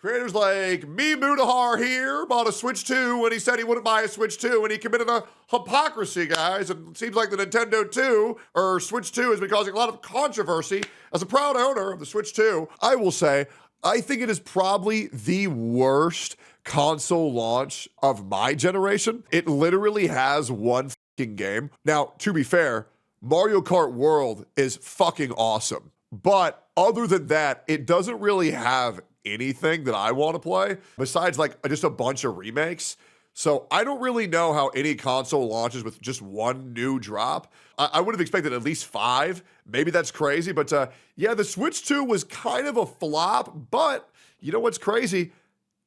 Creators like me Mudahar here bought a Switch 2 when he said he wouldn't buy a Switch 2 and he committed a hypocrisy, guys. And it seems like the Nintendo 2 or Switch 2 has been causing a lot of controversy. As a proud owner of the Switch 2, I will say, I think it is probably the worst console launch of my generation. It literally has one fucking game. Now, to be fair, Mario Kart World is fucking awesome. But other than that, it doesn't really have anything that I want to play besides like just a bunch of remakes. So I don't really know how any console launches with just one new drop. I would have expected at least 5. Maybe that's crazy, but yeah, the Switch 2 was kind of a flop, but you know what's crazy?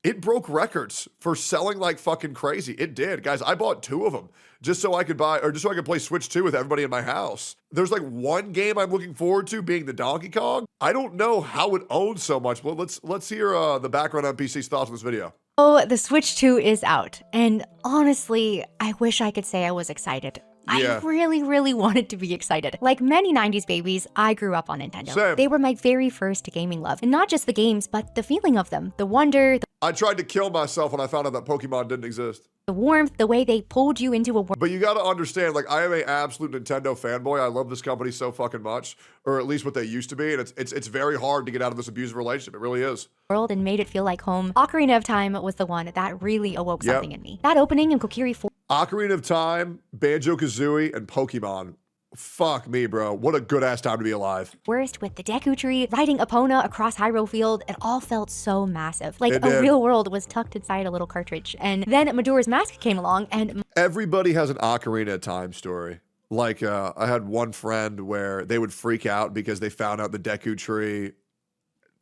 It broke records for selling like fucking crazy. It did. Guys, I bought 2 of them just so I could play Switch 2 with everybody in my house. There's like one game I'm looking forward to being the Donkey Kong. I don't know how it owns so much, but let's hear the background NPC's thoughts on this video. Oh, the Switch 2 is out. And honestly, I wish I could say I was excited. Yeah. I really wanted to be excited. Like many 90s babies, I grew up on Nintendo. Same. They were my very first gaming love. And not just the games, but the feeling of them, the wonder, I tried to kill myself when I found out that Pokemon didn't exist. the warmth, the way they pulled you into a world. But you got to understand, like, I am an absolute Nintendo fanboy. I love this company so fucking much, or at least what they used to be, and it's very hard to get out of this abusive relationship. It really is. And made it feel like home. Ocarina of Time was the one that really awoke something in me. That opening in Kokiri 4. Ocarina of Time, Banjo-Kazooie, and Pokemon. Fuck me, bro. What a good-ass time to be alive. Worst with the Deku Tree, riding Epona across Hyrule Field, it all felt so massive. Like It a did. real world was tucked inside a little cartridge. And then Majora's Mask came along and Everybody has an Ocarina of Time story. Like, I had one friend where they would freak out because they found out the Deku Tree,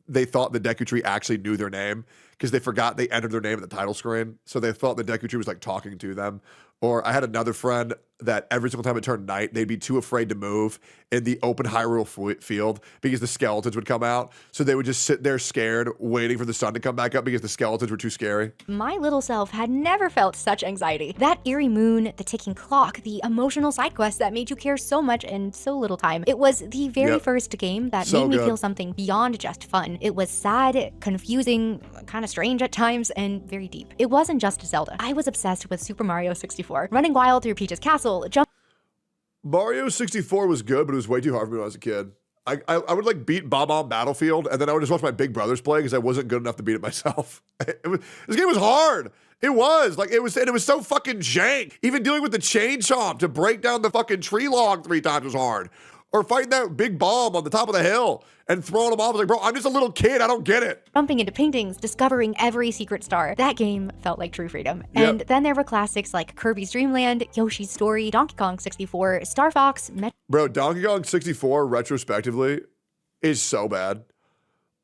they thought the Deku Tree actually knew their name because they forgot they entered their name at the title screen. So they thought the Deku Tree was like talking to them. Or I had another friend that every single time it turned night, they'd be too afraid to move in the open Hyrule field because the skeletons would come out. So they would just sit there scared, waiting for the sun to come back up because the skeletons were too scary. my little self had never felt such anxiety. That eerie moon, the ticking clock, the emotional side quests that made you care so much in so little time. It was the very first game that So made me good. feel something beyond just fun. It was sad, confusing, kind of strange at times, and very deep. It wasn't just Zelda. I was obsessed with Super Mario 64, running wild through Peach's castle, Mario 64 was good, but it was way too hard for me when I was a kid. I would like beat Bob-omb Battlefield, and then I would just watch my big brothers play because I wasn't good enough to beat it myself. This game was hard. It was like it was so fucking jank. Even dealing with the chain chomp to break down the fucking tree log 3 times was hard. Or fighting that big bomb on the top of the hill and throwing them off. I was like, bro, I'm just a little kid. I don't get it. jumping into paintings, discovering every secret star. That game felt like true freedom. And then there were classics like Kirby's Dream Land, Yoshi's Story, Donkey Kong 64, Star Fox, Bro, Donkey Kong 64 retrospectively is so bad.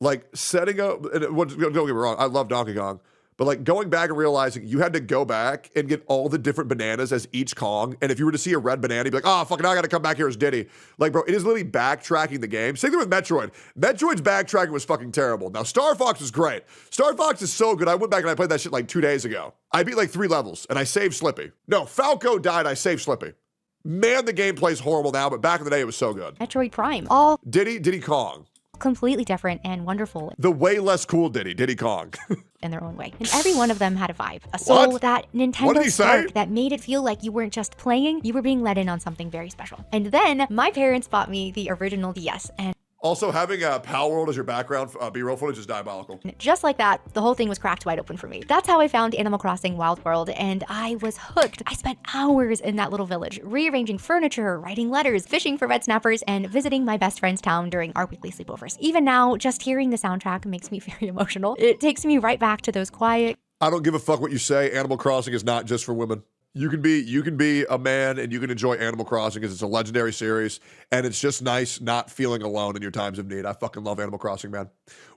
Like setting up, and don't get me wrong, I love Donkey Kong. But like going back and realizing you had to go back and get all the different bananas as each Kong. And if you were to see a red banana, you'd be like, oh, fuck, now I got to come back here as Diddy. Like, bro, it is literally backtracking the game. Same thing with Metroid. Metroid's backtracking was fucking terrible. Now, Star Fox is great. Star Fox is so good. I went back and I played that shit like 2 days ago. I beat like 3 levels and I saved Slippy. No, Falco died. I saved Slippy. Man, the gameplay's horrible now, but back in the day, it was so good. Metroid Prime, all Diddy Kong. completely different and wonderful The way less cool Diddy Kong. in their own way. And every one of them had a vibe, a soul, What? that What did Nintendo he say? spark that made it feel like you weren't just playing, you were being let in on something very special. And then my parents bought me the original DS, and Also, having Pal World as your background B-roll footage is diabolical. just like that, the whole thing was cracked wide open for me. That's how I found Animal Crossing Wild World, and I was hooked. I spent hours in that little village, rearranging furniture, writing letters, fishing for red snappers, and visiting my best friend's town during our weekly sleepovers. Even now, just hearing the soundtrack makes me very emotional. It takes me right back to those quiet, I don't give a fuck what you say. Animal Crossing is not just for women. You can be a man and you can enjoy Animal Crossing because it's a legendary series and it's just nice not feeling alone in your times of need. I fucking love Animal Crossing, man.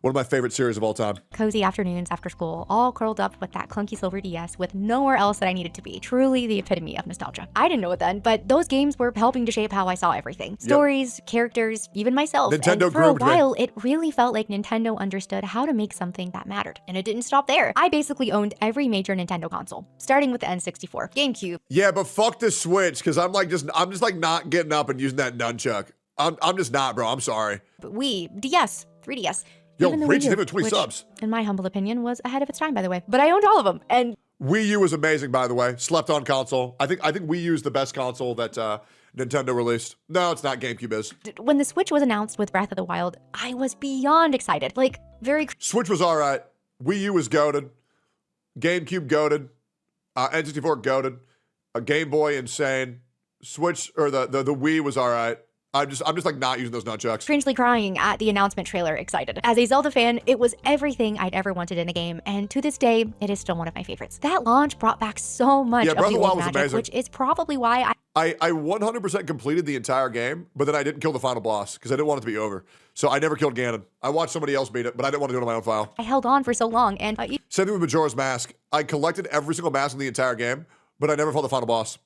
One of my favorite series of all time. cozy afternoons after school, all curled up with that clunky silver DS with nowhere else that I needed to be. Truly the epitome of nostalgia. I didn't know it then, but those games were helping to shape how I saw everything. Stories, characters, even myself. Nintendo and for a groomed me. while, it really felt like Nintendo understood how to make something that mattered. And it didn't stop there. I basically owned every major Nintendo console, starting with the N64, GameCube, Yeah, but fuck the Switch because I'm just like not getting up and using that nunchuck. I'm just not, bro. I'm sorry. Wii, DS, 3DS. Yo, Even the reach Wii U, 20 which, subs. in my humble opinion, was ahead of its time, by the way. But I owned all of them, and Wii U was amazing, by the way. Slept on console. I think Wii U is the best console that Nintendo released. No, it's not. GameCube is. when the Switch was announced with Breath of the Wild, I was beyond excited. Like, very Switch was all right. Wii U was goated. GameCube goated. N64 goated. Game Boy insane. Switch or the Wii was all right. I'm just like not using those nunchucks. strangely crying at the announcement trailer, excited. As a Zelda fan, it was everything I'd ever wanted in a game, and to this day, it is still one of my favorites. That launch brought back so much of Breath the of the Wild old was magic, amazing. which is probably why I 100% completed the entire game, but then I didn't kill the final boss because I didn't want it to be over. So I never killed Ganon. I watched somebody else beat it, but I didn't want to do it on my own file. I held on for so long, and Same thing with Majora's Mask. I collected every single mask in the entire game, but I never fought the final boss.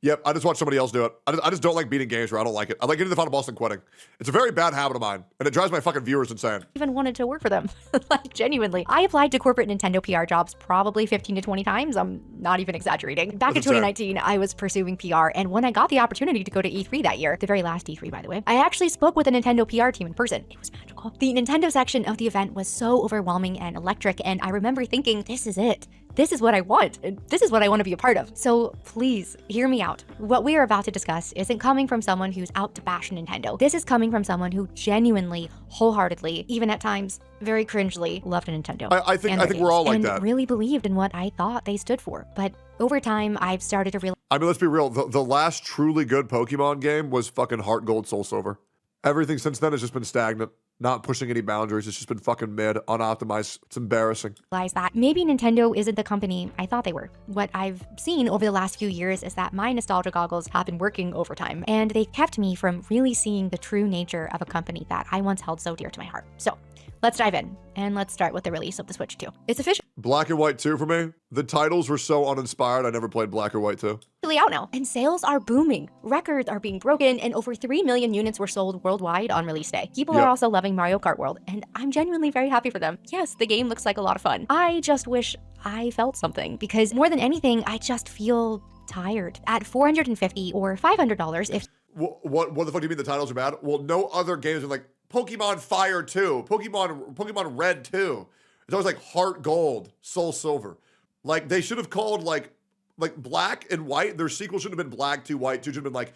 Yep, I just watched somebody else do it. I just don't like beating games where I don't like it. I like getting to the final boss and quitting. It's a very bad habit of mine, and it drives my fucking viewers insane. even wanted to work for them. Like, genuinely. I applied to corporate Nintendo PR jobs probably 15 to 20 times. I'm not even exaggerating. Back in That's insane. 2019, I was pursuing PR, and when I got the opportunity to go to E3 that year, the very last E3, by the way, I actually spoke with the Nintendo PR team in person. It was magical. The Nintendo section of the event was so overwhelming and electric, and I remember thinking, this is it. This is what I want, and this is what I want to be a part of. So please, hear me out. What we are about to discuss isn't coming from someone who's out to bash Nintendo. This is coming from someone who genuinely, wholeheartedly, even at times, very cringely, loved Nintendo. I think and their we're all games, like and that. really believed in what I thought they stood for. But over time, I've started to realize I mean, let's be real. The last truly good Pokemon game was fucking Heart Gold, Soul Silver. Everything since then has just been stagnant, not pushing any boundaries. It's just been fucking mid, unoptimized. It's embarrassing. that maybe Nintendo isn't the company I thought they were. What I've seen over the last few years is that my nostalgia goggles have been working overtime, and they've kept me from really seeing the true nature of a company that I once held so dear to my heart. So let's dive in, and let's start with the release of the Switch 2. It's officially Black and White 2 for me. The titles were so uninspired, I never played Black or White 2. out now, and sales are booming. Records are being broken, and over 3 million units were sold worldwide on release day. People Yep. are also loving Mario Kart World, and I'm genuinely very happy for them. Yes, the game looks like a lot of fun. I just wish I felt something, because more than anything, I just feel tired. At $450 or $500, if What the fuck do you mean the titles are bad? Well, no other games are like Pokemon Fire 2, Pokemon Red 2. It's always like Heart Gold, Soul Silver. Like they should have called like Black and White. Their sequel shouldn't have been Black 2 White 2. Should have been like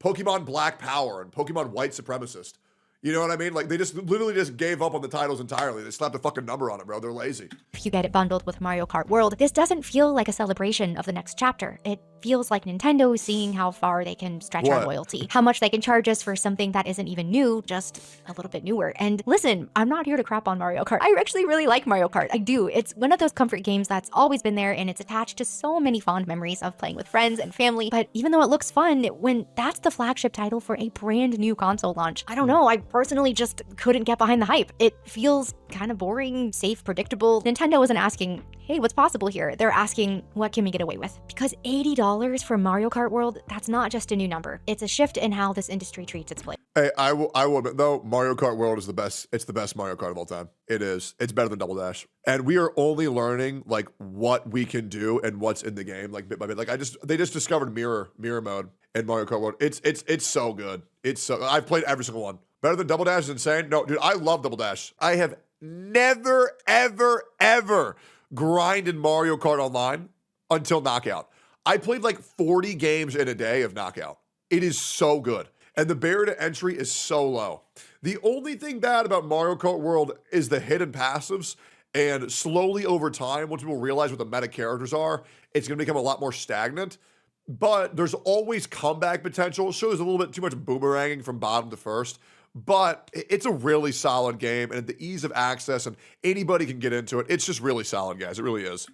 Pokemon Black Power and Pokemon White Supremacist. You know what I mean? Like they just literally just gave up on the titles entirely. They slapped a fucking number on it, bro. They're lazy. you get it bundled with Mario Kart World, this doesn't feel like a celebration of the next chapter. It feels like Nintendo seeing how far they can stretch our What? loyalty, how much they can charge us for something that isn't even new, just a little bit newer. And listen, I'm not here to crap on Mario Kart. I actually really like Mario Kart. I do. It's one of those comfort games that's always been there, and it's attached to so many fond memories of playing with friends and family. But even though it looks fun, when that's the flagship title for a brand new console launch, I don't know, I personally just couldn't get behind the hype. It feels kind of boring, safe, predictable. Nintendo isn't asking, hey, what's possible here? They're asking, what can we get away with? Because $80 for Mario Kart World, that's not just a new number. It's a shift in how this industry treats its players. Hey, I will admit though, Mario Kart World is the best. It's the best Mario Kart of all time. It is. It's better than Double Dash. And we are only learning like what we can do and what's in the game, like bit by bit. Like they just discovered mirror mode in Mario Kart World. It's so good. I've played every single one. Better than Double Dash is insane. No, dude, I love Double Dash. I have never, ever grinded Mario Kart Online until Knockout. I played like 40 games in a day of Knockout. It is so good. And the barrier to entry is so low. The only thing bad about Mario Kart World is the hidden passives. And slowly over time, once people realize what the meta characters are, it's going to become a lot more stagnant. But there's always comeback potential. Shows a little bit too much boomeranging from bottom to first. But it's a really solid game, and the ease of access, and anybody can get into it. It's just really solid, guys. It really is.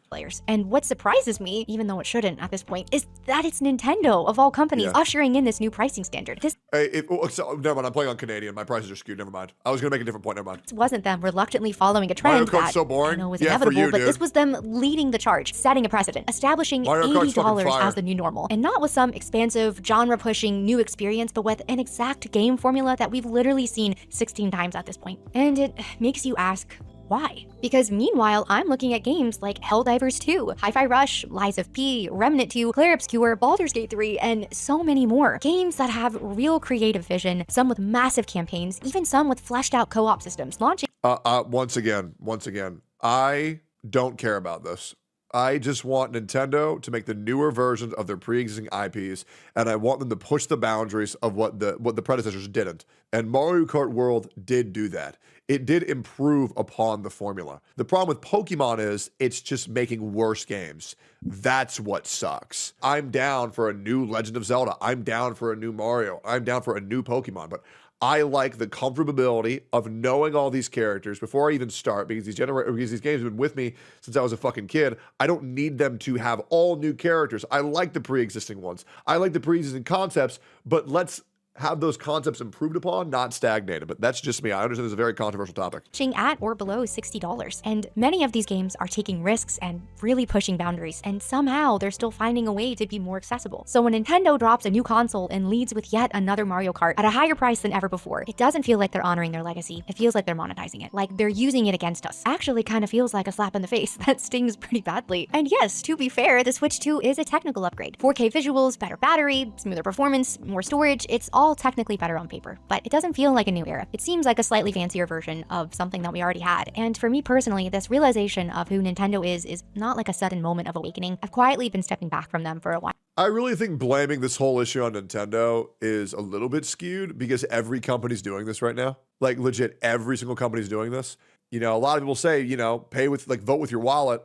And what surprises me, even though it shouldn't at this point, is that it's Nintendo, of all companies, ushering in this new pricing standard. This Never mind, I'm playing on Canadian. My prices are skewed. Never mind. I was going to make a different point. Never mind. wasn't them reluctantly following a trend Mario Kart's that so boring. I know was Yeah, for inevitable, you, but dude. this was them leading the charge, setting a precedent, establishing Mario Kart's fucking $80 fire. as the new normal. And not with some expansive, genre-pushing new experience, but with an exact game formula that we've literally seen 16 times at this point. And it makes you ask, why? Because meanwhile, I'm looking at games like Helldivers 2, Hi-Fi Rush, Lies of P, Remnant 2, Clair Obscur, Baldur's Gate 3, and so many more. Games that have real creative vision, some with massive campaigns, even some with fleshed out co-op systems, launching Once again, I don't care about this. I just want Nintendo to make the newer versions of their pre-existing IPs, and I want them to push the boundaries of what the predecessors didn't. And Mario Kart World did do that. It did improve upon the formula. The problem with Pokemon is it's just making worse games. That's what sucks. I'm down for a new Legend of Zelda. I'm down for a new Mario. I'm down for a new Pokemon, but I like the comfortability of knowing all these characters before I even start, because these games have been with me since I was a fucking kid. I don't need them to have all new characters. I like the pre-existing ones. I like the pre-existing concepts, but let's have those concepts improved upon, not stagnated. But that's just me. I understand this is a very controversial topic. At or below $60. And many of these games are taking risks and really pushing boundaries, and somehow they're still finding a way to be more accessible. So when Nintendo drops a new console and leads with yet another Mario Kart at a higher price than ever before, it doesn't feel like they're honoring their legacy. It feels like they're monetizing it, like they're using it against us. Actually kind of feels like a slap in the face that stings pretty badly. And yes, to be fair, the Switch 2 is a technical upgrade. 4K visuals, better battery, smoother performance, more storage, it's all technically better on paper, but it doesn't feel like a new era. It seems like a slightly fancier version of something that we already had. And for me personally, this realization of who Nintendo is not like a sudden moment of awakening. I've quietly been stepping back from them for a while. I really think blaming this whole issue on Nintendo is a little bit skewed, because every company's doing this right now. Like legit, every single company's doing this. You know, a lot of people say, you know, pay with, like, vote with your wallet.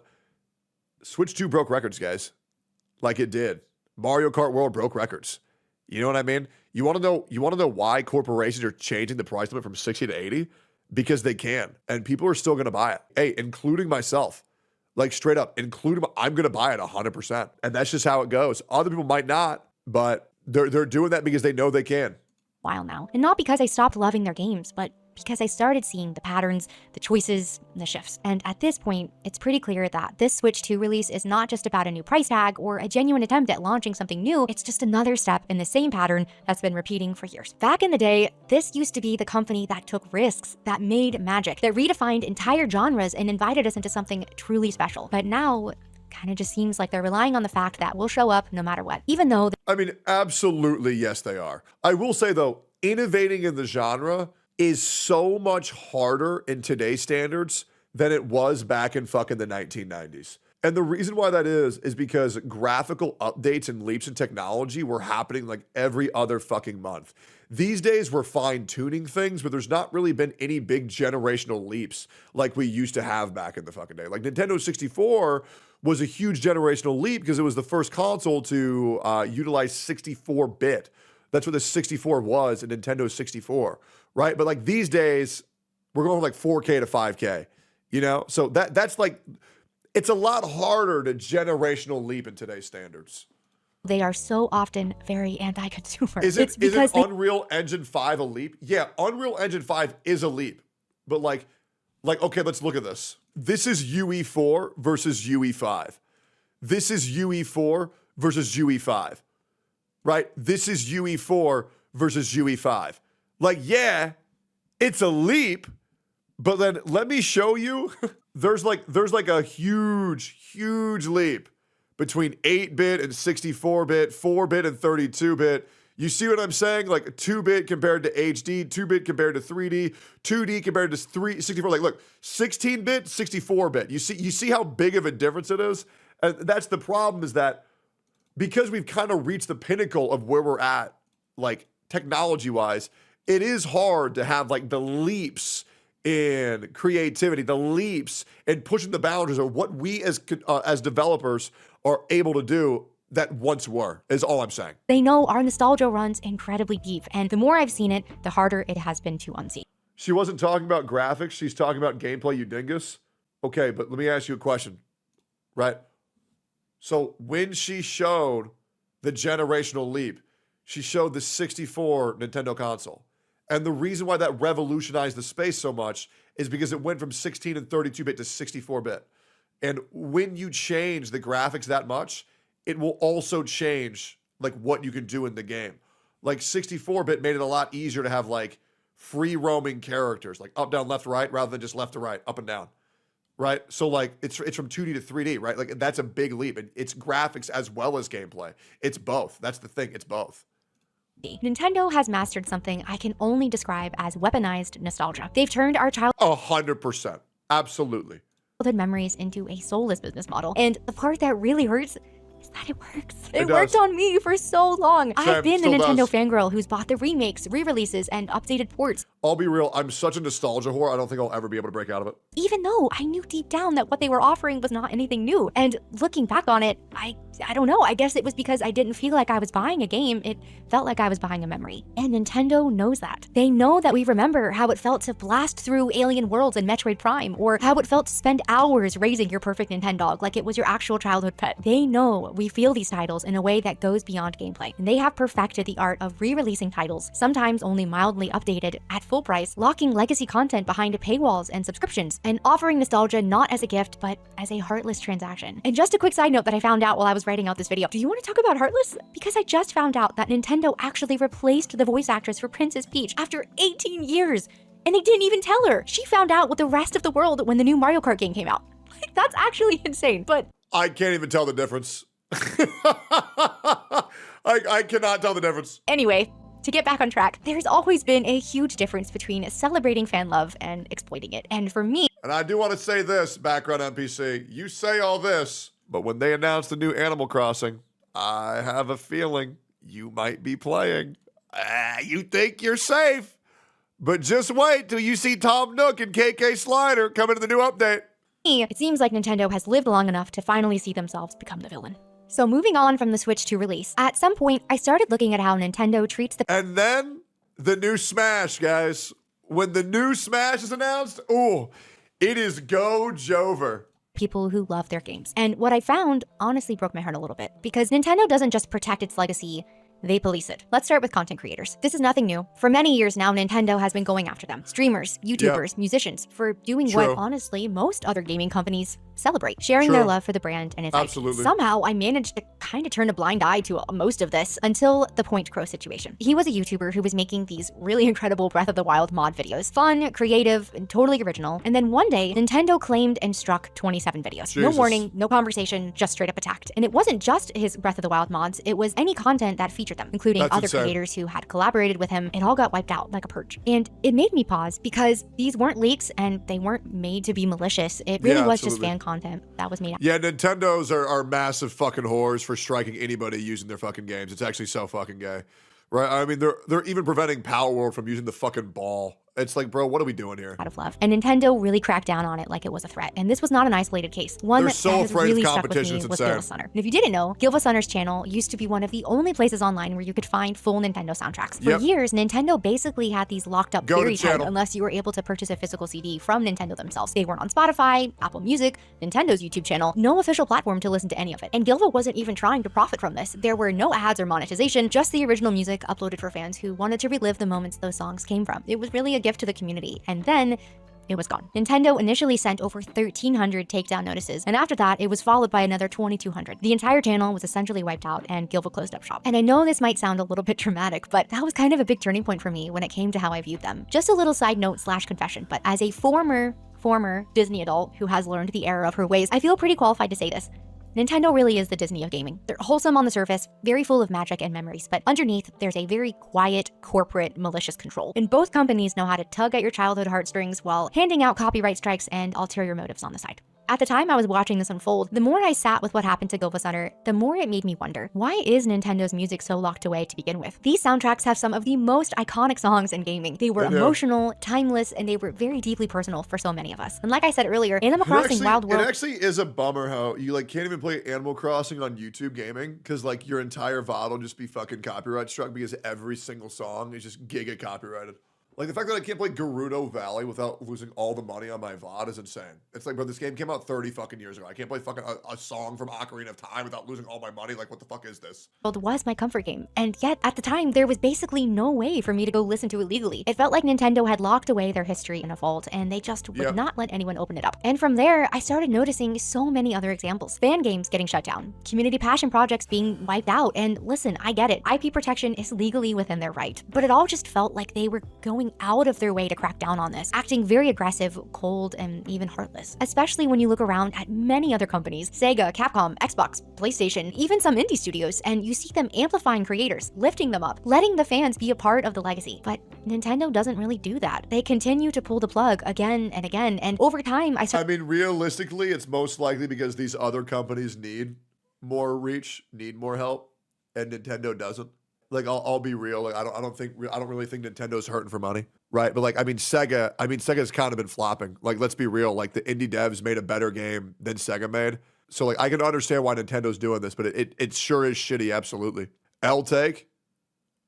Switch 2 broke records, guys. Like it did. Mario Kart World broke records. You know what I mean? You want to know why corporations are changing the price limit from 60 to 80? Because they can, and people are still going to buy it. Hey, including myself. Like straight up, I'm going to buy it 100%. And that's just how it goes. Other people might not, but they're doing that because they know they can. While now. And not because I stopped loving their games, but because I started seeing the patterns, the choices, the shifts. And at this point, it's pretty clear that this Switch 2 release is not just about a new price tag or a genuine attempt at launching something new, it's just another step in the same pattern that's been repeating for years. Back in the day, this used to be the company that took risks, that made magic, that redefined entire genres and invited us into something truly special. But now, kind of just seems like they're relying on the fact that we'll show up no matter what, even though— I mean, absolutely, yes, they are. I will say, though, innovating in the genre is so much harder in today's standards than it was back in fucking the 1990s. And the reason why that is because graphical updates and leaps in technology were happening like every other fucking month. These days we're fine-tuning things, but there's not really been any big generational leaps like we used to have back in the fucking day. Like Nintendo 64 was a huge generational leap because it was the first console to utilize 64-bit. That's what the 64 was in Nintendo 64, right? But like these days, we're going from like 4K to 5K, you know? So that's like, it's a lot harder to generational leap in today's standards. they are so often very anti-consumer. Is it Unreal Engine 5 a leap? Yeah, Unreal Engine 5 is a leap. But like, okay, let's look at this. This is UE4 versus UE5. This is UE4 versus UE5. Right? This is UE4 versus UE5. Like, yeah, it's a leap, but then let me show you. there's like a huge leap between 8-bit and 64-bit, 4-bit and 32-bit. You see what I'm saying? Like 2-bit compared to HD, 2-bit compared to 3D, 2D compared to 64. Like, look, 16-bit, 64-bit. You see how big of a difference it is? And that's the problem, is that because we've kind of reached the pinnacle of where we're at, like technology-wise, it is hard to have like the leaps in creativity, the leaps in pushing the boundaries of what we as developers are able to do that once were, is all I'm saying. They know our nostalgia runs incredibly deep, and the more I've seen it, the harder it has been to unsee. She wasn't talking about graphics, she's talking about gameplay, you dingus. Okay, but let me ask you a question, right? So when she showed the generational leap, she showed the 64 Nintendo console. And the reason why that revolutionized the space so much is because it went from 16 and 32-bit to 64-bit. And when you change the graphics that much, it will also change like what you can do in the game. Like 64-bit made it a lot easier to have like free roaming characters, like up, down, left, right, rather than just left to right, up and down. Right? So like it's from 2D to 3D, right? Like that's a big leap. And it's graphics as well as gameplay. It's both. That's the thing. It's both. Nintendo has mastered something I can only describe as weaponized nostalgia. They've turned our 100%. Absolutely. childhood memories into a soulless business model. And the part that really hurts is that it works. It does. worked on me for so long. I've been the still Nintendo does. fangirl who's bought the remakes, re-releases, and updated ports. I'll be real, I'm such a nostalgia whore, I don't think I'll ever be able to break out of it. Even though I knew deep down that what they were offering was not anything new. And looking back on it, I don't know, I guess it was because I didn't feel like I was buying a game, it felt like I was buying a memory. And Nintendo knows that. They know that we remember how it felt to blast through Alien Worlds and Metroid Prime, or how it felt to spend hours raising your perfect Nintendog like it was your actual childhood pet. They know we feel these titles in a way that goes beyond gameplay. And they have perfected the art of re-releasing titles, sometimes only mildly updated, at full price, locking legacy content behind paywalls and subscriptions, and offering nostalgia not as a gift, but as a heartless transaction. And just a quick side note that I found out while I was writing out this video. Do you want to talk about heartless? Because I just found out that Nintendo actually replaced the voice actress for Princess Peach after 18 years. And they didn't even tell her. She found out with the rest of the world when the new Mario Kart game came out. Like, that's actually insane, but I can't even tell the difference. I cannot tell the difference. anyway, to get back on track, there's always been a huge difference between celebrating fan love and exploiting it. And for me, And I do want to say this, background NPC, you say all this, but when they announce the new Animal Crossing, I have a feeling you might be playing. You think you're safe, but just wait till you see Tom Nook and KK Slider come into the new update. it seems like Nintendo has lived long enough to finally see themselves become the villain. So moving on from the Switch 2 release, at some point, I started looking at how Nintendo treats the And then the new Smash, guys. When the new Smash is announced, ooh, it is go Jover. people who love their games. And what I found honestly broke my heart a little bit, because Nintendo doesn't just protect its legacy, they police it. Let's start with content creators. This is nothing new. For many years now, Nintendo has been going after them. Streamers, YouTubers, musicians, for doing True. what honestly most other gaming companies celebrate, sharing their True. love for the brand and its Absolutely. IP. Somehow, I managed to kind of turn a blind eye to most of this until the Point Crow situation. He was a YouTuber who was making these really incredible Breath of the Wild mod videos. Fun, creative, and totally original. And then one day, Nintendo claimed and struck 27 videos. No Jesus. warning, no conversation, just straight up attacked. And it wasn't just his Breath of the Wild mods, it was any content that featured them, including That's other insane. creators who had collaborated with him. It all got wiped out like a purge. And it made me pause because these weren't leaks and they weren't made to be malicious. It really Yeah, was just absolutely. fan content that was made. Yeah, Nintendos are massive fucking whores for striking anybody using their fucking games. It's actually so fucking gay. Right? I mean, they're even preventing Power World from using the fucking ball. It's like, bro, what are we doing here? Out of love. And Nintendo really cracked down on it like it was a threat. And this was not an isolated case. One They're that so has afraid of really stuck with competition, me it's was insane. Gilva Sunner. And if you didn't know, Gilva Sunner's channel used to be one of the only places online where you could find full Nintendo soundtracks. For Yep. years, Nintendo basically had these locked up Go to theories channel. unless you were able to purchase a physical CD from Nintendo themselves. They weren't on Spotify, Apple Music, Nintendo's YouTube channel, no official platform to listen to any of it. And Gilva wasn't even trying to profit from this. There were no ads or monetization, just the original music uploaded for fans who wanted to relive the moments those songs came from. It was really a gift to the community. And then it was gone. Nintendo initially sent over 1,300 takedown notices, and after that, it was followed by another 2,200. The entire channel was essentially wiped out, and Gilva closed up shop. And I know this might sound a little bit dramatic, but that was kind of a big turning point for me when it came to how I viewed them. Just a little side note / confession, but as a former Disney adult who has learned the error of her ways, I feel pretty qualified to say this. Nintendo really is the Disney of gaming. They're wholesome on the surface, very full of magic and memories, but underneath, there's a very quiet, corporate, malicious control. And both companies know how to tug at your childhood heartstrings while handing out copyright strikes and ulterior motives on the side. At the time I was watching this unfold, the more I sat with what happened to Gilva Sunner, the more it made me wonder, why is Nintendo's music so locked away to begin with? These soundtracks have some of the most iconic songs in gaming. They were They do. emotional, timeless, and they were very deeply personal for so many of us. And like I said earlier, Animal Crossing Wild World... It actually is a bummer how you like can't even play Animal Crossing on YouTube Gaming because like your entire VOD will just be fucking copyright struck because every single song is just giga copyrighted. Like the fact that I can't play Gerudo Valley without losing all the money on my VOD is insane. It's like, bro, this game came out 30 fucking years ago. I can't play fucking a song from Ocarina of Time without losing all my money. Like, what the fuck is this? was my comfort game. And yet, at the time, there was basically no way for me to go listen to it legally. It felt like Nintendo had locked away their history in a vault, and they just would Yep. not let anyone open it up. And from there, I started noticing so many other examples. Fan games getting shut down, community passion projects being wiped out, and listen, I get it. IP protection is legally within their right. But it all just felt like they were going going out of their way to crack down on this, acting very aggressive, cold, and even heartless. Especially when you look around at many other companies, Sega, Capcom, Xbox, PlayStation, even some indie studios, and you see them amplifying creators, lifting them up, letting the fans be a part of the legacy. But Nintendo doesn't really do that. They continue to pull the plug again and again, and over time, I mean, realistically, it's most likely because these other companies need more reach, need more help, and Nintendo doesn't. Like, I'll be real. Like, I don't really think Nintendo's hurting for money, right? But like, Sega's kind of been flopping. Like, let's be real. Like, the indie devs made a better game than Sega made. So like, I can understand why Nintendo's doing this, but it sure is shitty. Absolutely. L-Take.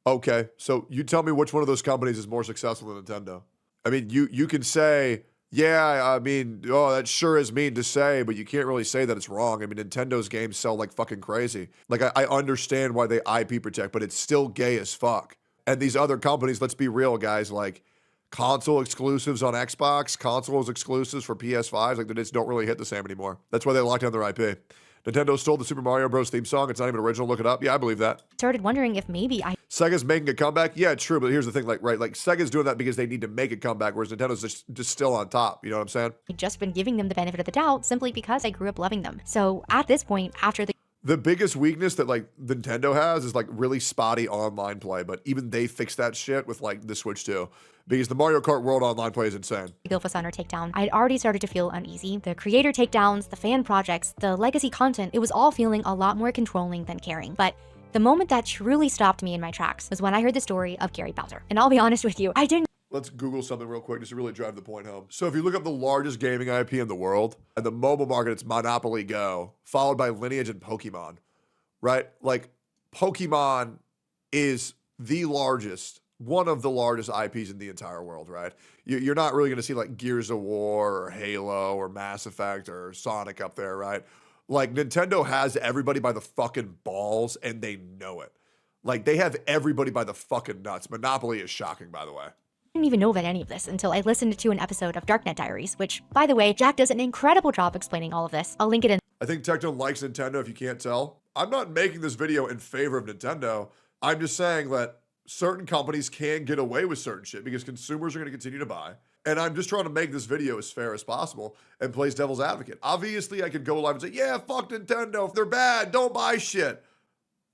Okay, so you tell me which one of those companies is more successful than Nintendo. I mean, you can say, yeah, I mean, oh, that sure is mean to say, but you can't really say that it's wrong. I mean, Nintendo's games sell like fucking crazy. Like, I understand why they IP protect, but it's still gay as fuck. And these other companies, let's be real, guys, like console exclusives on Xbox, consoles exclusives for PS5s, like they just don't really hit the same anymore. That's why they locked down their IP. Nintendo stole the Super Mario Bros. Theme song. It's not even original. Look it up. Yeah, I believe that. Started wondering if maybe Sega's making a comeback. Yeah, true. But here's the thing, like Sega's doing that because they need to make a comeback, whereas Nintendo's just still on top. You know what I'm saying? I'd just been giving them the benefit of the doubt simply because I grew up loving them. So at this point, after the biggest weakness that like Nintendo has is like really spotty online play, but even they fixed that shit with like the Switch 2. Because the Mario Kart World online play is insane. Gilfus Honor takedown, I'd already started to feel uneasy. The creator takedowns, the fan projects, the legacy content, it was all feeling a lot more controlling than caring. But the moment that truly stopped me in my tracks was when I heard the story of Gary Bowser. And I'll be honest with you, I didn't. Let's Google something real quick just to really drive the point home. So if you look up the largest gaming IP in the world, and the mobile market, it's Monopoly Go, followed by Lineage and Pokemon, right? Like, Pokemon is the largest, one of the largest IPs in the entire world, right? You're not really going to see like Gears of War or Halo or Mass Effect or Sonic up there, right? Like, Nintendo has everybody by the fucking balls and they know it. Like, they have everybody by the fucking nuts. Monopoly is shocking, by the way. I didn't even know about any of this until I listened to an episode of Darknet Diaries, which, by the way, Jack does an incredible job explaining all of this. I'll link it in. I think Tectone likes Nintendo, if you can't tell. I'm not making this video in favor of Nintendo. I'm just saying that certain companies can get away with certain shit because consumers are going to continue to buy. And I'm just trying to make this video as fair as possible and plays devil's advocate. Obviously, I could go live and say, yeah, fuck Nintendo. If they're bad, don't buy shit.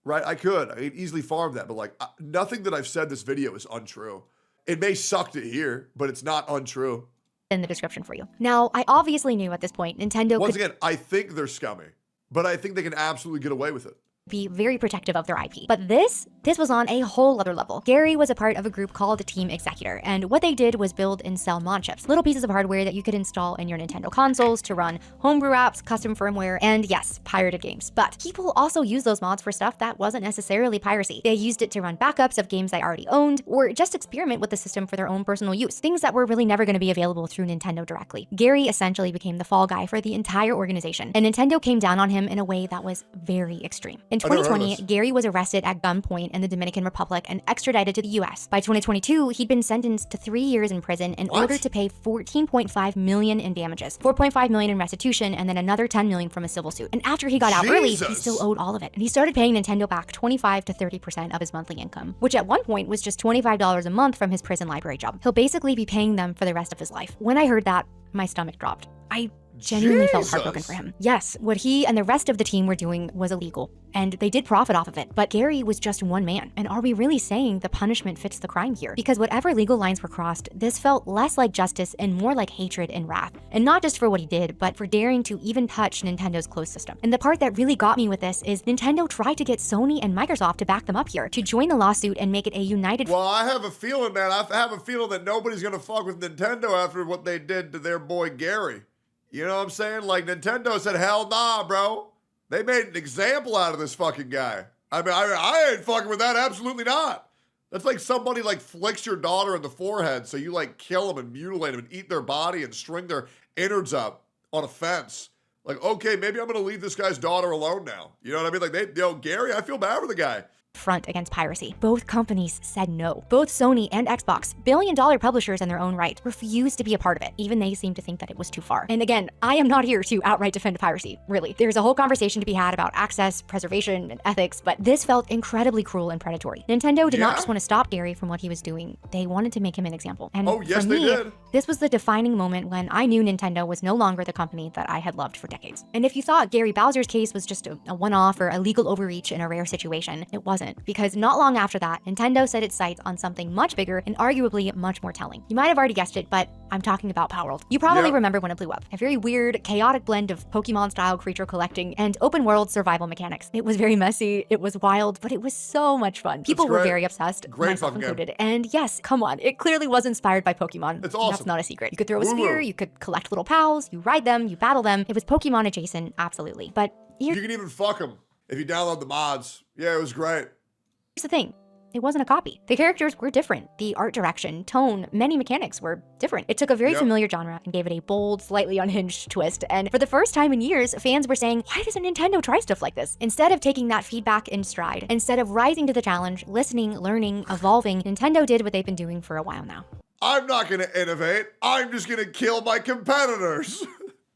Right? I could easily farm that. But like, nothing that I've said this video is untrue. It may suck to hear, but it's not untrue. In the description for you. Now, I obviously knew at this point Nintendo Once again, I think they're scummy, but I think they can absolutely get away with it. Be very protective of their IP. But this was on a whole other level. Gary was a part of a group called Team Executor, and what they did was build and sell mod chips, little pieces of hardware that you could install in your Nintendo consoles to run homebrew apps, custom firmware, and yes, pirated games. But people also use those mods for stuff that wasn't necessarily piracy. They used it to run backups of games they already owned, or just experiment with the system for their own personal use, things that were really never going to be available through Nintendo directly. Gary essentially became the fall guy for the entire organization, and Nintendo came down on him in a way that was very extreme. In 2020, Gary was arrested at gunpoint in the Dominican Republic and extradited to the US. By 2022, he'd been sentenced to 3 years in prison in order to pay $14.5 million in damages, $4.5 million in restitution, and then another $10 million from a civil suit. And after he got out early, he still owed all of it. And he started paying Nintendo back 25 to 30% of his monthly income, which at one point was just $25 a month from his prison library job. He'll basically be paying them for the rest of his life. When I heard that, my stomach dropped. I genuinely felt heartbroken for him. Yes, what he and the rest of the team were doing was illegal, and they did profit off of it, but Gary was just one man. And are we really saying the punishment fits the crime here? Because whatever legal lines were crossed, this felt less like justice and more like hatred and wrath. And not just for what he did, but for daring to even touch Nintendo's closed system. And the part that really got me with this is Nintendo tried to get Sony and Microsoft to back them up here, to join the lawsuit and make it a united... Well, I have a feeling, man, I have a feeling that nobody's gonna fuck with Nintendo after what they did to their boy Gary. You know what I'm saying? Like, Nintendo said, hell nah, bro. They made an example out of this fucking guy. I mean, I ain't fucking with that. Absolutely not. That's like somebody like flicks your daughter in the forehead, so you like kill them and mutilate them and eat their body and string their innards up on a fence. Like, okay, maybe I'm gonna leave this guy's daughter alone now. You know what I mean? Like, Gary, I feel bad for the guy. front against piracy. Both companies said no. Both Sony and Xbox, billion-dollar publishers in their own right, refused to be a part of it. Even they seemed to think that it was too far. And again, I am not here to outright defend piracy, really. There's a whole conversation to be had about access, preservation, and ethics, but this felt incredibly cruel and predatory. Nintendo did not just want to stop Gary from what he was doing. They wanted to make him an example. And oh, yes, for they me, did. This was the defining moment when I knew Nintendo was no longer the company that I had loved for decades. And if you thought Gary Bowser's case was just a one-off or a legal overreach in a rare situation, it wasn't. Because not long after that, Nintendo set its sights on something much bigger and arguably much more telling. You might have already guessed it, but I'm talking about Palworld. You probably remember when it blew up. A very weird, chaotic blend of Pokemon-style creature collecting and open-world survival mechanics. It was very messy, it was wild, but it was so much fun. People were very obsessed, myself included. And yes, come on, it clearly was inspired by Pokemon. It's awesome. That's not a secret. You could throw a spear, you could collect little pals, you ride them, you battle them. It was Pokemon adjacent, absolutely. But you can even fuck them if you download the mods. Yeah, it was great. Here's the thing. It wasn't a copy. The characters were different. The art direction, tone, many mechanics were different. It took a very familiar genre and gave it a bold, slightly unhinged twist. And for the first time in years, fans were saying, why doesn't Nintendo try stuff like this? Instead of taking that feedback in stride, instead of rising to the challenge, listening, learning, evolving, Nintendo did what they've been doing for a while now. I'm not going to innovate. I'm just going to kill my competitors.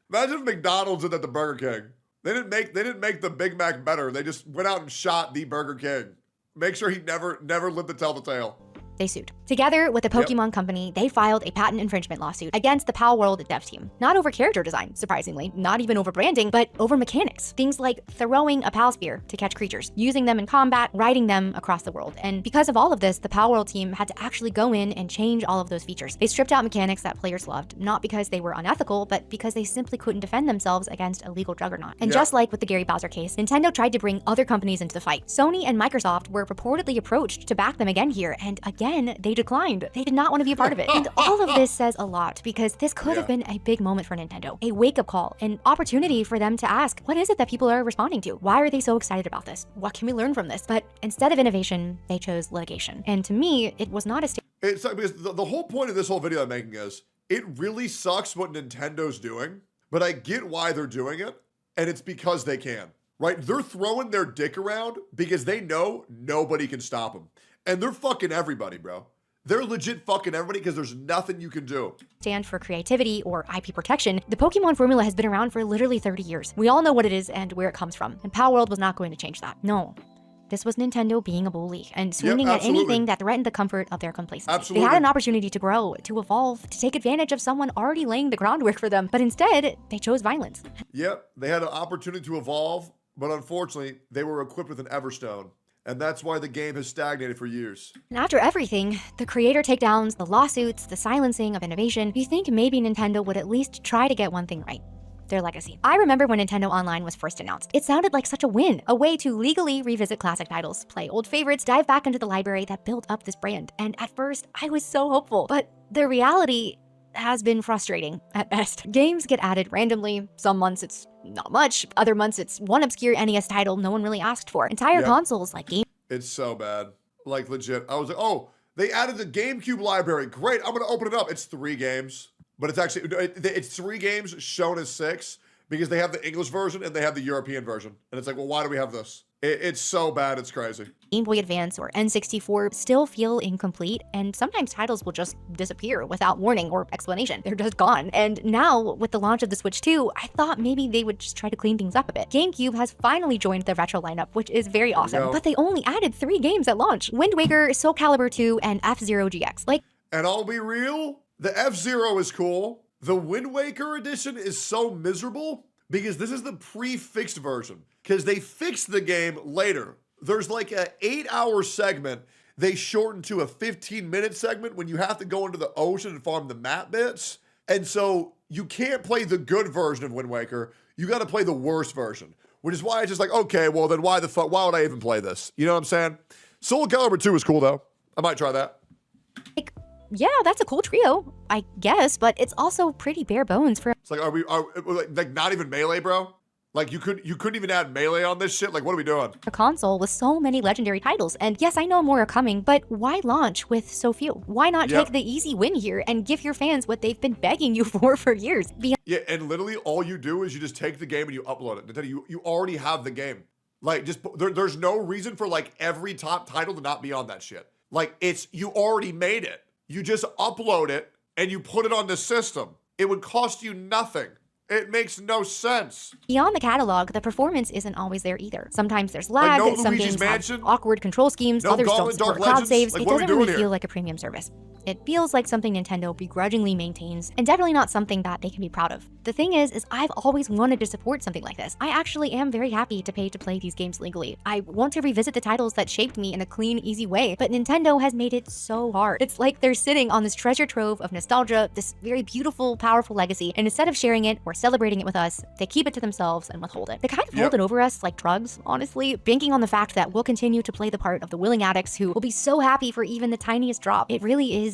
Imagine if McDonald's did that to Burger King. They didn't make the Big Mac better. They just went out and shot the Burger King. Make sure he never lived to tell the tale. They sued. Together with the Pokemon Company, they filed a patent infringement lawsuit against the Palworld dev team. Not over character design, surprisingly, not even over branding, but over mechanics. Things like throwing a Pal Spear to catch creatures, using them in combat, riding them across the world. And because of all of this, the Palworld team had to actually go in and change all of those features. They stripped out mechanics that players loved, not because they were unethical, but because they simply couldn't defend themselves against a legal juggernaut. And just like with the Gary Bowser case, Nintendo tried to bring other companies into the fight. Sony and Microsoft were reportedly approached to back them again here, and again, they declined. They did not want to be a part of it. And all of this says a lot because this could have been a big moment for Nintendo, a wake-up call, an opportunity for them to ask, what is it that people are responding to? Why are they so excited about this? What can we learn from this? But instead of innovation, they chose litigation. And to me, it was not a It's because the whole point of this whole video I'm making is, it really sucks what Nintendo's doing, but I get why they're doing it, and it's because they can, right? They're throwing their dick around because they know nobody can stop them. And they're fucking everybody, bro. They're legit fucking everybody because there's nothing you can do. Stand for creativity or IP protection. The Pokemon formula has been around for literally 30 years. We all know what it is and where it comes from. And Palworld was not going to change that. No. This was Nintendo being a bully and swinging at anything that threatened the comfort of their complacency. They had an opportunity to grow, to evolve, to take advantage of someone already laying the groundwork for them. But instead, they chose violence. Yep, they had an opportunity to evolve, but unfortunately, they were equipped with an Everstone. And that's why the game has stagnated for years. And after everything, the creator takedowns, the lawsuits, the silencing of innovation, you think maybe Nintendo would at least try to get one thing right. Their legacy. I remember when Nintendo Online was first announced. It sounded like such a win, a way to legally revisit classic titles, play old favorites, dive back into the library that built up this brand. And at first, I was so hopeful. But the reality has been frustrating at best. Games get added randomly. Some months it's not much. Other months it's one obscure NES title no one really asked for. Entire consoles like game. It's so bad. Like legit. I was like, oh, they added the GameCube library. Great, I'm gonna open it up. It's 3 games. But it's actually, it's 3 games shown as 6 because they have the English version and they have the European version. And it's like, well, why do we have this? It's so bad, it's crazy. Game Boy Advance or N64 still feel incomplete, and sometimes titles will just disappear without warning or explanation. They're just gone. And now, with the launch of the Switch 2, I thought maybe they would just try to clean things up a bit. GameCube has finally joined the retro lineup, which is very awesome, but they only added 3 games at launch. Wind Waker, Soul Calibur 2, and F-Zero GX. And I'll be real, the F-Zero is cool. The Wind Waker edition is so miserable because this is the pre-fixed version. Because they fixed the game later. There's like an 8-hour segment they shortened to a 15-minute segment when you have to go into the ocean and farm the map bits. And so you can't play the good version of Wind Waker. You got to play the worst version. Which is why it's just like, okay, well then why would I even play this? You know what I'm saying? Soul Calibur 2 is cool though. I might try that. Yeah, that's a cool trio, I guess, but it's also pretty bare bones for. It's like, are like not even Melee, bro? Like you couldn't even add Melee on this shit? Like what are we doing? A console with so many legendary titles. And yes, I know more are coming, but why launch with so few? Why not take the easy win here and give your fans what they've been begging you for years? Yeah, and literally all you do is you just take the game and you upload it. You already have the game. Like, just there's no reason for like every top title to not be on that shit. Like, you already made it. You just upload it and you put it on the system. It would cost you nothing. It makes no sense. Beyond the catalog, the performance isn't always there either. Sometimes there's lag, no some Luigi's games Mansion, have awkward control schemes, no others don't Gauntlet support Dark cloud Legends. saves. Like, It what are we doesn't really doing feel here? like a premium service. It feels like something Nintendo begrudgingly maintains, and definitely not something that they can be proud of. The thing is I've always wanted to support something like this. I actually am very happy to pay to play these games legally. I want to revisit the titles that shaped me in a clean, easy way, but Nintendo has made it so hard. It's like they're sitting on this treasure trove of nostalgia, this very beautiful, powerful legacy, and instead of sharing it or celebrating it with us, they keep it to themselves and withhold it. They kind of hold it over us like drugs, honestly, banking on the fact that we'll continue to play the part of the willing addicts who will be so happy for even the tiniest drop. It really is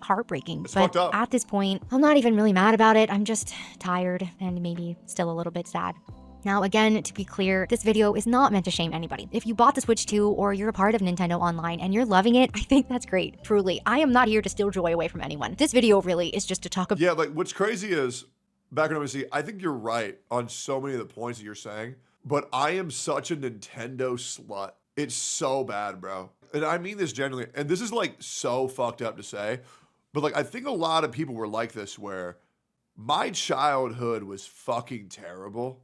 heartbreaking. It's but fucked up. at this point, I'm not even really mad about it. I'm just tired and maybe still a little bit sad. Now, again, to be clear, this video is not meant to shame anybody. If you bought the Switch 2 or you're a part of Nintendo Online and you're loving it, I think that's great. Truly, I am not here to steal joy away from anyone. This video really is just to talk about— Yeah, like what's crazy is, back when I think you're right on so many of the points that you're saying, but I am such a Nintendo slut. It's so bad, bro. And I mean this genuinely, and this is like so fucked up to say, but like I think a lot of people were like this where my childhood was fucking terrible.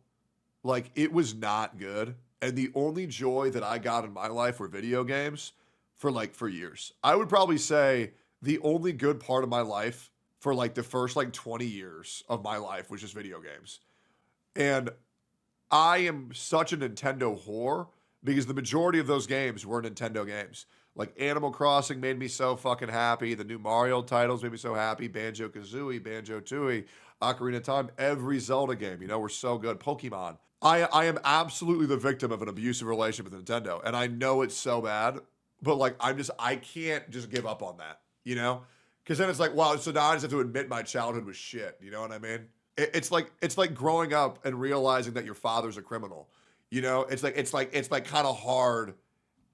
Like, it was not good. And the only joy that I got in my life were video games for years. I would probably say the only good part of my life for like the first like 20 years of my life was just video games. And I am such a Nintendo whore because the majority of those games were Nintendo games. Like Animal Crossing made me so fucking happy. The new Mario titles made me so happy. Banjo-Kazooie, Banjo-Tooie, Ocarina of Time, every Zelda game, you know, were so good. Pokemon. I am absolutely the victim of an abusive relationship with Nintendo. And I know it's so bad, but like, I can't just give up on that, you know? Because then it's like, wow, so now I just have to admit my childhood was shit. You know what I mean? It's like growing up and realizing that your father's a criminal. You know, it's like kind of hard.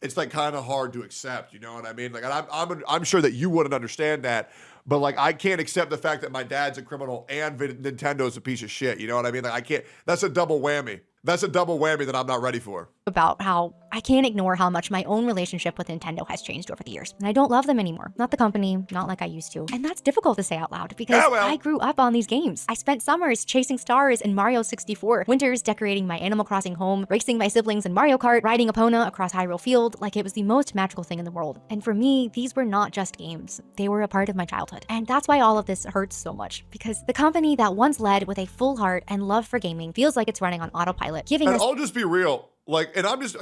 It's like kind of hard to accept. You know what I mean? Like, I'm sure that you wouldn't understand that, but like I can't accept the fact that my dad's a criminal and Nintendo's a piece of shit. You know what I mean? Like I can't. That's a double whammy. That's a double whammy that I'm not ready for. About how I can't ignore how much my own relationship with Nintendo has changed over the years. And I don't love them anymore. Not the company, not like I used to. And that's difficult to say out loud because I grew up on these games. I spent summers chasing stars in Mario 64, winters decorating my Animal Crossing home, racing my siblings in Mario Kart, riding Epona across Hyrule Field like it was the most magical thing in the world. And for me, these were not just games. They were a part of my childhood. And that's why all of this hurts so much, because the company that once led with a full heart and love for gaming feels like it's running on autopilot, giving us— I'll just be real. Like, and I'm just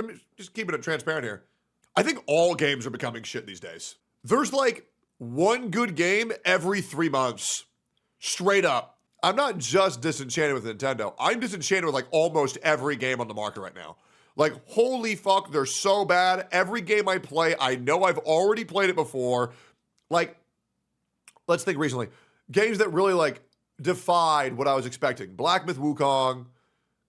keeping it transparent here. I think all games are becoming shit these days. There's like one good game every 3 months. Straight up. I'm not just disenchanted with Nintendo. I'm disenchanted with like almost every game on the market right now. Like, holy fuck, they're so bad. Every game I play, I know I've already played it before. Like, let's think recently. Games that really like defied what I was expecting. Black Myth Wukong,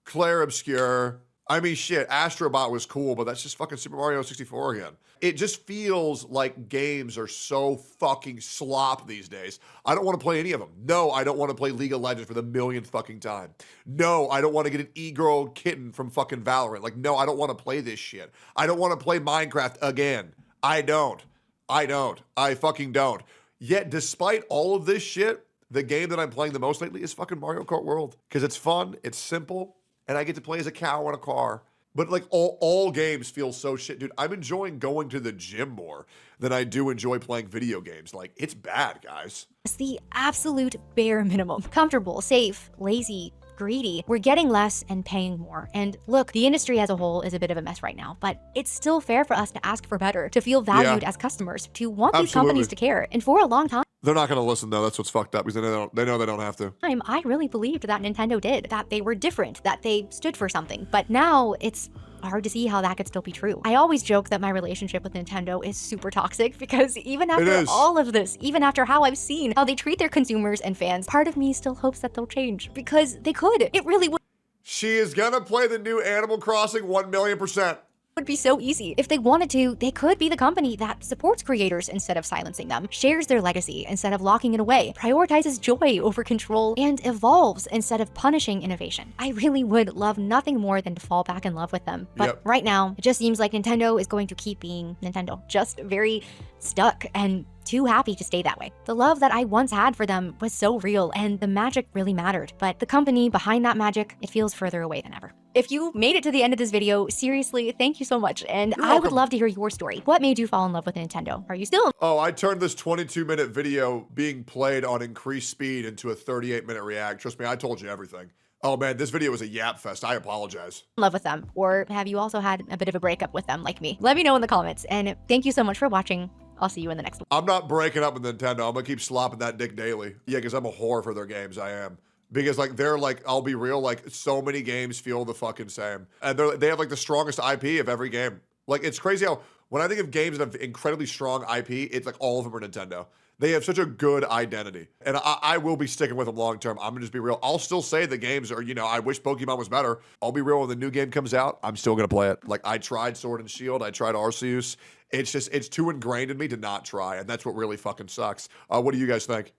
Claire Obscure. I mean, shit, Astrobot was cool, but that's just fucking Super Mario 64 again. It just feels like games are so fucking slop these days. I don't want to play any of them. No, I don't want to play League of Legends for the millionth fucking time. No, I don't want to get an e-girl kitten from fucking Valorant. Like, no, I don't want to play this shit. I don't want to play Minecraft again. I don't. I fucking don't. Yet, despite all of this shit, the game that I'm playing the most lately is fucking Mario Kart World. Because it's fun, it's simple, and I get to play as a cow in a car. But like all games feel so shit. Dude, I'm enjoying going to the gym more than I do enjoy playing video games. Like, it's bad, guys. It's the absolute bare minimum. Comfortable, safe, lazy, greedy. We're getting less and paying more. And look, the industry as a whole is a bit of a mess right now, but it's still fair for us to ask for better, to feel valued as customers, to want these companies to care. And for a long time, they're not going to listen, though. That's what's fucked up, because they know they don't have to. I really believed that Nintendo did, that they were different, that they stood for something. But now it's hard to see how that could still be true. I always joke that my relationship with Nintendo is super toxic because even after all of this, even after how I've seen how they treat their consumers and fans, part of me still hopes that they'll change because they could. It really would. She is going to play the new Animal Crossing 1,000,000%. would be so easy. If they wanted to, they could be the company that supports creators instead of silencing them, shares their legacy instead of locking it away, prioritizes joy over control, and evolves instead of punishing innovation. I really would love nothing more than to fall back in love with them. But right now, it just seems like Nintendo is going to keep being Nintendo, just very stuck and too happy to stay that way. The love that I once had for them was so real, and the magic really mattered. But the company behind that magic, it feels further away than ever. If you made it to the end of this video, seriously, thank you so much. And I would love to hear your story. What made you fall in love with Nintendo? Are you still? Oh, I turned this 22-minute video being played on increased speed into a 38-minute react. Trust me, I told you everything. Oh man, this video was a yap fest. I apologize. In love with them? Or have you also had a bit of a breakup with them like me? Let me know in the comments. And thank you so much for watching. I'll see you in the next one. I'm not breaking up with Nintendo. I'm gonna keep slopping that dick daily. Yeah, because I'm a whore for their games. I am. Because like they're like, I'll be real, like so many games feel the fucking same. And they have like the strongest IP of every game. Like it's crazy how when I think of games that have incredibly strong IP, it's like all of them are Nintendo. They have such a good identity. And I will be sticking with them long term. I'm gonna just be real. I'll still say the games are, you know, I wish Pokemon was better. I'll be real, when the new game comes out, I'm still gonna play it. Like I tried Sword and Shield, I tried Arceus. It's just, it's too ingrained in me to not try. And that's what really fucking sucks. What do you guys think?